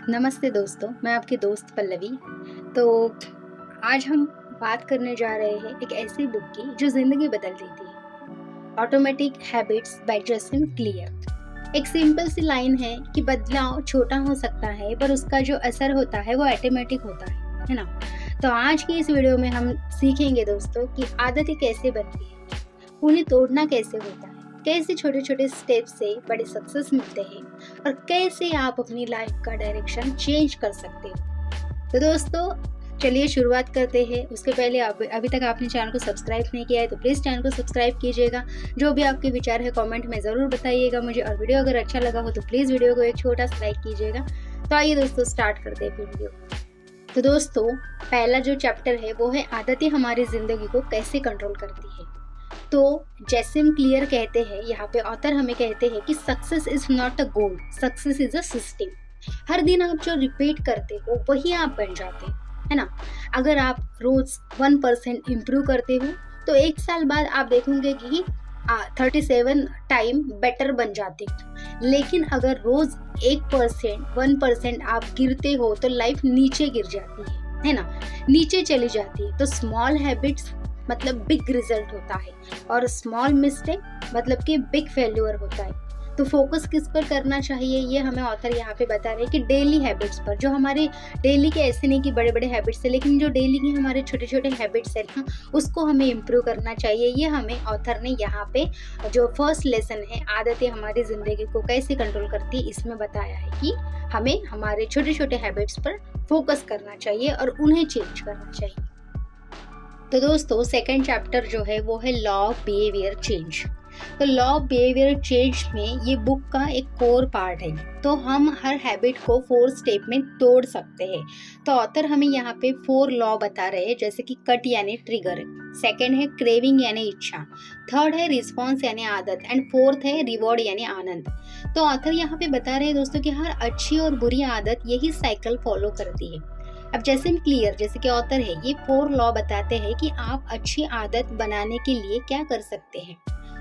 नमस्ते दोस्तों, मैं आपकी दोस्त पल्लवी। तो आज हम बात करने जा रहे हैं एक ऐसी बुक की जो ज़िंदगी बदल देती है। Automatic habits by James Clear. एक सिंपल सी लाइन है कि बदलाव छोटा हो सकता है पर उसका जो असर होता है वो ऑटोमेटिक होता है ना? तो आज की इस वीडियो में हम सीखेंगे दोस्तों कि आदतें कैसे बनती है, उन्हें तोड़ना कैसे होता है, कैसे छोटे छोटे स्टेप से बड़े सक्सेस मिलते हैं और कैसे आप अपनी लाइफ का डायरेक्शन चेंज कर सकते हो। तो दोस्तों चलिए शुरुआत करते हैं। उसके पहले अभी तक आपने चैनल को सब्सक्राइब नहीं किया है तो प्लीज़ चैनल को सब्सक्राइब कीजिएगा। जो भी आपके विचार है कमेंट में ज़रूर बताइएगा मुझे, और वीडियो अगर अच्छा लगा हो तो प्लीज़ वीडियो को एक छोटा सा लाइक कीजिएगा। तो आइए दोस्तों स्टार्ट करते हैं वीडियो। तो दोस्तों पहला जो चैप्टर है वो है आदतें हमारी ज़िंदगी को कैसे कंट्रोल करती है। तो जैसिम क्लियर कहते हैं, यहाँ पे ऑथर हमें कहते हैं कि success is not a goal, success is a system. हर दिन आप जो रिपीट करते हो वही आप बन जाते है ना। अगर आप रोज 1% इम्प्रूव करते हो तो एक साल बाद आप देखोगे कि 37 टाइम बेटर बन जाते हो। लेकिन अगर रोज 1% आप गिरते हो तो लाइफ नीचे गिर जाती है ना, नीचे चली जाती है। तो स्मॉल हैबिट्स मतलब बिग रिजल्ट होता है और स्मॉल मिस्टेक मतलब कि बिग फेल्यूर होता है। तो फोकस किस पर करना चाहिए ये हमें ऑथर यहाँ पे बता रहे हैं कि डेली हैबिट्स पर। जो हमारे डेली के, ऐसे नहीं कि बड़े बड़े हैबिट्स है, लेकिन जो डेली के हमारे छोटे छोटे हैबिट्स है ना उसको हमें इम्प्रूव करना चाहिए। ये हमें ऑथर ने यहाँ पे जो फर्स्ट लेसन है आदतें हमारी जिंदगी को कैसे कंट्रोल करती है इसमें बताया है कि हमें हमारे छोटे छोटे हैबिट्स पर फोकस करना चाहिए और उन्हें चेंज करना चाहिए। तो दोस्तों सेकंड चैप्टर जो है वो है लॉ ऑफ बिहेवियर चेंज। तो लॉ ऑफ बिहेवियर चेंज में ये बुक का एक कोर पार्ट है। तो हम हर हैबिट को 4 स्टेप में तोड़ सकते हैं। तो ऑथर हमें यहाँ पे 4 लॉ बता रहे हैं, जैसे कि कट यानी ट्रिगर, सेकंड है क्रेविंग यानी इच्छा, थर्ड है रिस्पॉन्स यानी आदत, एंड फोर्थ है रिवॉर्ड यानी आनंद। तो ऑथर यहाँ पे बता रहे हैं दोस्तों कि हर अच्छी और बुरी आदत यही साइकिल फॉलो करती है। अब जैसिम क्लियर जैसे कि ऑथर है ये 4 लॉ बताते हैं कि आप अच्छी आदत बनाने के लिए क्या कर सकते हैं।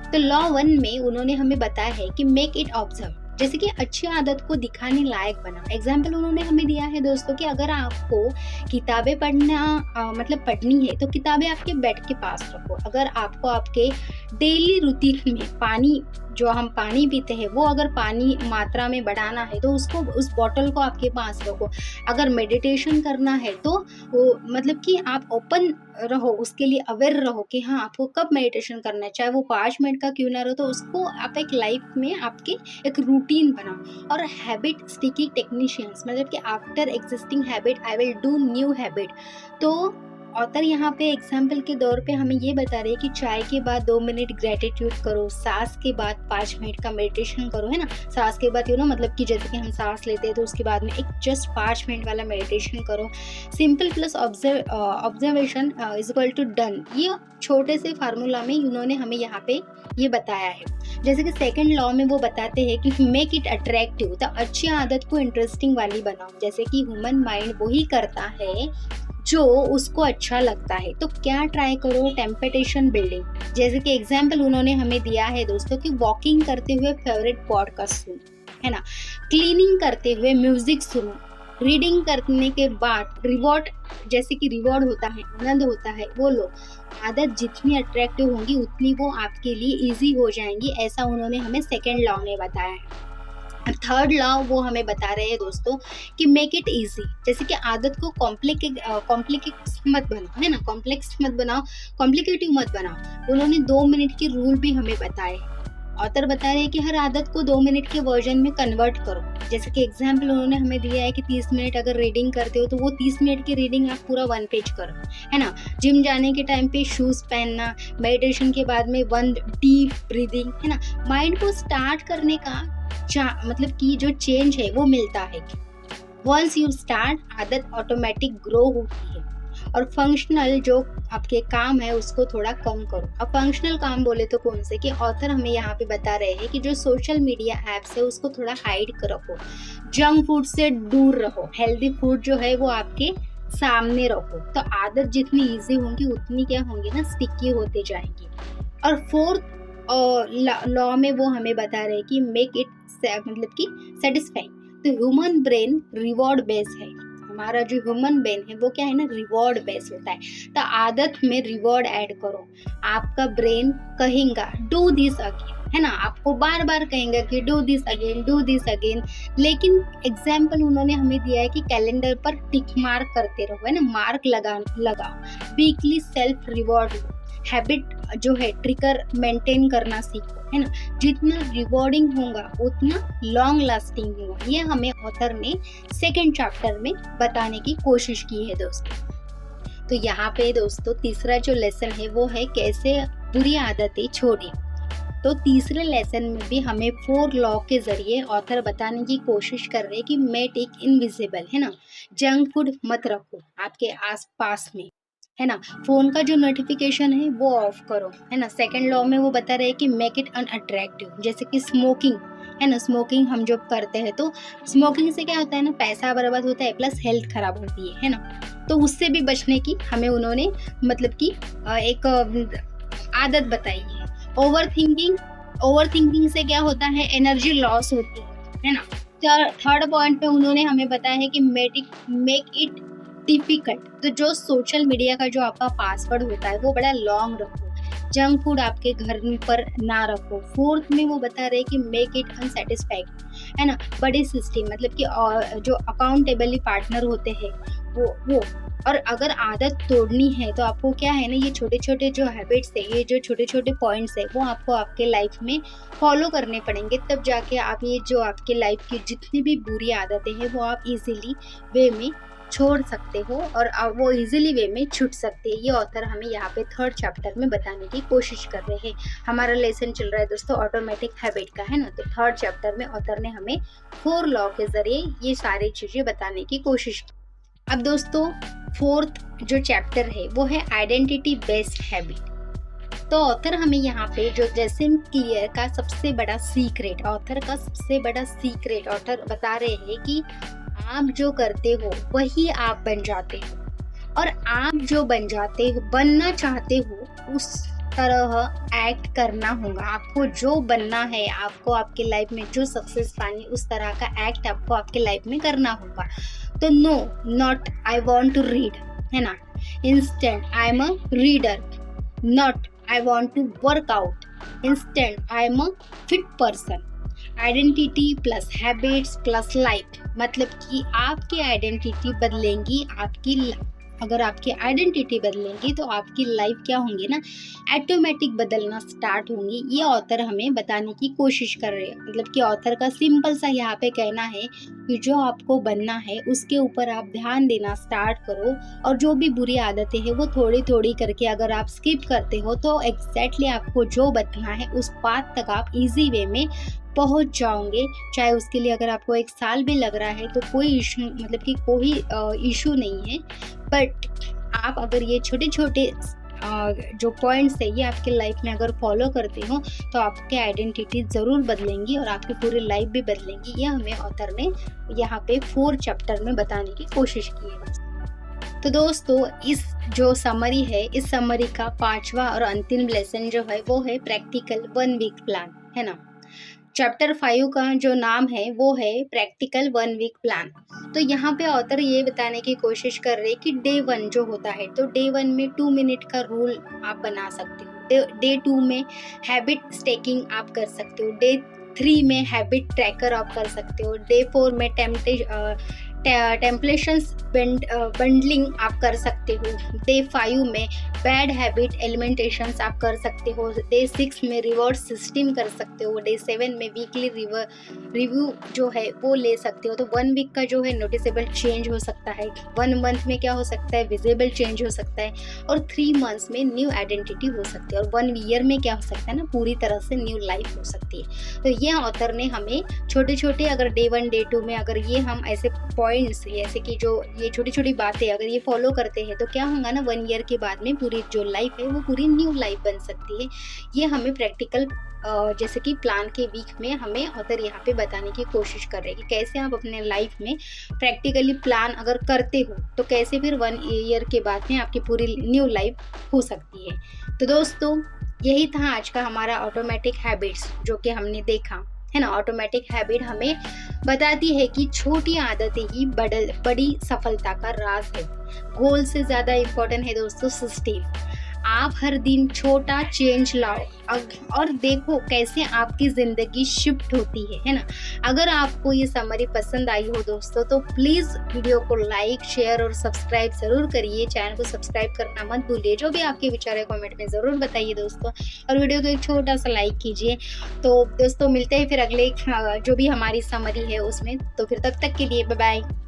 तो लॉ 1 में उन्होंने हमें बताया है कि मेक इट ऑब्जर्व, जैसे कि अच्छी आदत को दिखाने लायक बना। एग्जाम्पल उन्होंने हमें दिया है दोस्तों कि अगर आपको किताबें पढ़ना मतलब पढ़नी है तो किताबें आपके बेड के पास रखो। अगर आपको आपके डेली रूटीन में पानी, जो हम पानी पीते हैं वो अगर पानी मात्रा में बढ़ाना है तो उसको, उस बॉटल को आपके पास रखो। अगर मेडिटेशन करना है तो वो मतलब कि आप ओपन रहो, उसके लिए अवेयर रहो कि हाँ आपको कब मेडिटेशन करना है, चाहे वो 5 मिनट का क्यों ना रहो। तो उसको आप एक लाइफ में आपके एक रूटीन बनाओ। और हैबिट स्टिकी टेक्नीशियंस मतलब कि after existing habit I will do new habit. तो ऑथर यहाँ पे एग्जाम्पल के दौर पे हमें ये बता रहे हैं कि चाय के बाद 2 मिनट ग्रेटिट्यूड करो, सांस के बाद 5 मिनट का मेडिटेशन करो, है ना। सांस के बाद मतलब कि जैसे कि हम सांस लेते हैं तो उसके बाद में एक जस्ट 5 मिनट वाला मेडिटेशन करो। Simple plus observation is equal to done. ये छोटे से फार्मूला में उन्होंने हमें यहाँ पे ये बताया है। जैसे कि सेकंड लॉ में वो बताते हैं कि मेक इट अट्रैक्टिव, तो अच्छी आदत को इंटरेस्टिंग वाली बनाओ। जैसे कि ह्यूमन माइंड वही करता है जो उसको अच्छा लगता है। तो क्या ट्राई करो, टेम्पटेशन बिल्डिंग। जैसे कि एग्जाम्पल उन्होंने हमें दिया है दोस्तों कि वॉकिंग करते हुए फेवरेट पॉडकास्ट सुनो, है ना, क्लीनिंग करते हुए म्यूजिक सुनो, रीडिंग करने के बाद रिवॉर्ड, जैसे कि रिवॉर्ड होता है, आनंद होता है, वो लो। आदत जितनी अट्रैक्टिव होंगी उतनी वो आपके लिए इजी हो जाएंगी, ऐसा उन्होंने हमें सेकेंड लॉ में बताया है। थर्ड लॉ वो हमें बता रहे हैं दोस्तों कि मेक इट इजी, जैसे कि आदत को कॉम्प्लिकेट मत बनाओ, है ना, कॉम्प्लेक्स मत बनाओ, कॉम्प्लिकेटिव मत बनाओ। उन्होंने 2 मिनट के रूल भी हमें बताए। ऑथर बता रहे हैं कि हर आदत को 2 मिनट के वर्जन में कन्वर्ट करो। जैसे कि एग्जाम्पल उन्होंने हमें दिया है कि 30 मिनट अगर रीडिंग करते हो तो वो 30 मिनट की रीडिंग आप पूरा 1 पेज करो, है ना। जिम जाने के टाइम पे शूज पहनना, मेडिटेशन के बाद में 1 डीप ब्रीदिंग, है ना। माइंड को स्टार्ट करने का मतलब कि जो चेंज है वो मिलता है। वंस यू स्टार्ट आदत ऑटोमेटिक ग्रो होती है। और फंक्शनल जो आपके काम है उसको थोड़ा कम करो। अब फंक्शनल काम बोले तो कौन से, कि ऑथर हमें यहाँ पे बता रहे हैं कि जो सोशल मीडिया ऐप्स है उसको थोड़ा हाइड रखो, जंक फूड से दूर रहो, हेल्दी फूड जो है वो आपके सामने रखो। तो आदत जितनी इजी होंगी उतनी क्या होंगी ना, स्टिकी होते जाएंगी। और फोर्थ लॉ में वो हमें बता रहे हैं कि मेक इट मतलब कि सेटिस्फाइंग। तो ह्यूमन ब्रेन रिवॉर्ड बेस है। हमारा जो ह्यूमन ब्रेन है वो क्या है ना, रिवॉर्ड बेस होता है। तो आदत में रिवॉर्ड ऐड करो। आपका ब्रेन कहेगा डू दिस अगेन, है ना, आपको बार बार कहेंगे कि do this again, do this again. लेकिन एग्जाम्पल उन्होंने हमें दिया है कि कैलेंडर पर टिक मार्क करते रहो, है ना, मार्क लगाओ। वीकली सेल्फ रिवॉर्ड हैबिट जो है ट्रिगर मेंटेन करना सीखो, है ना। जितना रिवॉर्डिंग होगा उतना लॉन्ग लास्टिंग होगा। ये हमें ऑथर ने सेकेंड चैप्टर में बताने की कोशिश की है दोस्तों। तो यहाँ पे दोस्तों तीसरा जो लेसन है वो है कैसे बुरी आदतें छोड़ें। तो तीसरे लेसन में भी हमें 4 लॉ के जरिए ऑथर बताने की कोशिश कर रहे हैं कि मेक इट इनविजिबल, है ना। जंक फूड मत रखो आपके आसपास में, है ना। फोन का जो नोटिफिकेशन है वो ऑफ करो, है ना। सेकंड लॉ में वो बता रहे हैं कि मेक इट अनअट्रैक्टिव, जैसे कि स्मोकिंग, है ना। स्मोकिंग हम जब करते हैं तो स्मोकिंग से क्या होता है ना, पैसा बर्बाद होता है प्लस हेल्थ खराब होती है ना। तो उससे भी बचने की हमें उन्होंने मतलब कि एक आदत बताई है। ओवर थिंकिंग से क्या होता है, एनर्जी लॉस होती है ना। थर्ड पॉइंट पे उन्होंने हमें बताया है कि मेक इट डिफिकल्ट। तो जो सोशल मीडिया का जो आपका पासवर्ड होता है वो बड़ा लॉन्ग रखो। जंक फूड आपके घर पर ना रखो। फोर्थ में वो बता रहे कि मेक इट अनसेटिस्फाइड, है ना। बड़े सिस्टम मतलब कि जो अकाउंटेबली पार्टनर होते हैं वो और अगर आदत तोड़नी है तो आपको क्या है ना, ये छोटे छोटे जो हैबिट्स है, ये जो छोटे छोटे पॉइंट्स है वो आपको आपके लाइफ में फॉलो करने पड़ेंगे। तब जाके आप ये जो आपके लाइफ की जितनी भी बुरी आदतें हैं वो आप इजीली वे में छोड़ सकते हो और वो इजीली वे में छूट सकते हैं। ये ऑथर हमें यहाँ पे थर्ड चैप्टर में बताने की कोशिश कर रहे हैं। हमारा लेसन चल रहा है दोस्तों ऑटोमेटिक हैबिट का, है ना। तो थर्ड चैप्टर में ऑथर ने हमें 4 लॉ के जरिए ये सारी चीजें बताने की कोशिश की। अब दोस्तों फोर्थ जो चैप्टर है वो है आइडेंटिटी बेस्ड हैबिट। तो ऑथर हमें यहाँ पे जो जेसन क्लियर का सबसे बड़ा सीक्रेट, ऑथर का सबसे बड़ा सीक्रेट ऑथर बता रहे हैं कि आप जो करते हो वही आप बन जाते हो और आप जो बन जाते हो, बनना चाहते हो, उस तरह एक्ट करना होगा। आपको जो बनना है, आपको आपके लाइफ में जो सक्सेस पानी, उस तरह का एक्ट आपको आपके लाइफ में करना होगा। तो no not I want to read, है ना, instant I am a reader. Not I want to work out, instant I am a fit person. Identity plus habits plus life, मतलब कि आपकी आइडेंटिटी बदलेंगी, अगर आपकी आइडेंटिटी बदलेंगी तो आपकी लाइफ क्या होंगी ना, ऑटोमेटिक बदलना स्टार्ट होंगी। ये ऑथर हमें बताने की कोशिश कर रहे हैं। मतलब कि ऑथर का सिंपल सा यहाँ पे कहना है कि जो आपको बनना है उसके ऊपर आप ध्यान देना स्टार्ट करो और जो भी बुरी आदतें हैं वो थोड़ी थोड़ी करके अगर आप स्किप करते हो तो एग्जैक्टली आपको जो बनना है उस पाथ तक आप इजी वे में पहुंच जाओगे। चाहे उसके लिए अगर आपको 1 साल भी लग रहा है तो कोई इशू, मतलब कि कोई इशू नहीं है। बट आप अगर ये छोटे छोटे जो पॉइंट्स है ये आपके लाइफ में अगर फॉलो करते हो तो आपकी आइडेंटिटी ज़रूर बदलेंगी और आपकी पूरी लाइफ भी बदलेंगी। यह हमें ऑथर ने यहाँ पे 4 चैप्टर में बताने की कोशिश की है। तो दोस्तों इस जो समरी है, इस समरी का 5वां और अंतिम लेसन जो है वो है प्रैक्टिकल 1 वीक प्लान, है ना। चैप्टर 5 का जो नाम है वो है प्रैक्टिकल 1 वीक प्लान। तो यहाँ पे ऑथर ये बताने की कोशिश कर रहे हैं कि डे 1 जो होता है तो डे 1 में 2 मिनट का रूल आप बना सकते हो। डे 2 में हैबिट स्टेकिंग आप कर सकते हो। डे 3 में हैबिट ट्रैकर आप कर सकते हो। डे 4 में टेम्पलेशंस बंडलिंग आप कर सकते हो। डे 5 में बैड हैबिट एलिमेंटेशंस आप कर सकते हो। डे 6 में रिवॉर्ड सिस्टम कर सकते हो। डे 7 में वीकली रिव्यू जो है वो ले सकते हो। तो 1 वीक का जो है नोटिसेबल चेंज हो सकता है, 1 मंथ में क्या हो सकता है, विजिबल चेंज हो सकता है और 3 मंथ्स में न्यू आइडेंटिटी हो सकती है और 1 ईयर में क्या हो सकता है ना, पूरी तरह से न्यू लाइफ हो सकती है। तो ये ऑथर ने हमें छोटे छोटे अगर डे 1 डे 2 में अगर ये हम ऐसे पॉइंट्स जैसे कि जो ये छोटी छोटी बातें अगर ये फॉलो करते हैं तो क्या होगा ना, 1 ईयर के बाद में पूरी जो लाइफ है वो पूरी न्यू लाइफ बन सकती है। ये हमें प्रैक्टिकल जैसे कि प्लान के वीक में हमें ऑथर यहाँ पे बताने की कोशिश कर रहे हैं कि कैसे आप अपने लाइफ में प्रैक्टिकली प्लान अगर करते हो तो कैसे फिर 1 ईयर के बाद में आपकी पूरी न्यू लाइफ हो सकती है। तो दोस्तों यही था आज का हमारा ऑटोमेटिक हैबिट्स जो कि हमने देखा, है ना। ऑटोमेटिक हैबिट हमें बताती है कि छोटी आदतें ही बड़ी सफलता का राज है। गोल से ज़्यादा इम्पोर्टेंट है दोस्तों सिस्टम। आप हर दिन छोटा चेंज लाओ और देखो कैसे आपकी ज़िंदगी शिफ्ट होती है ना। अगर आपको ये समरी पसंद आई हो दोस्तों तो प्लीज़ वीडियो को लाइक शेयर और सब्सक्राइब ज़रूर करिए। चैनल को सब्सक्राइब करना मत भूलिए। जो भी आपके विचार है कमेंट में ज़रूर बताइए दोस्तों, और वीडियो को एक छोटा सा लाइक कीजिए। तो दोस्तों मिलते हैं फिर अगले जो भी हमारी समरी है उसमें। तो फिर तब तक के लिए बाय बाय।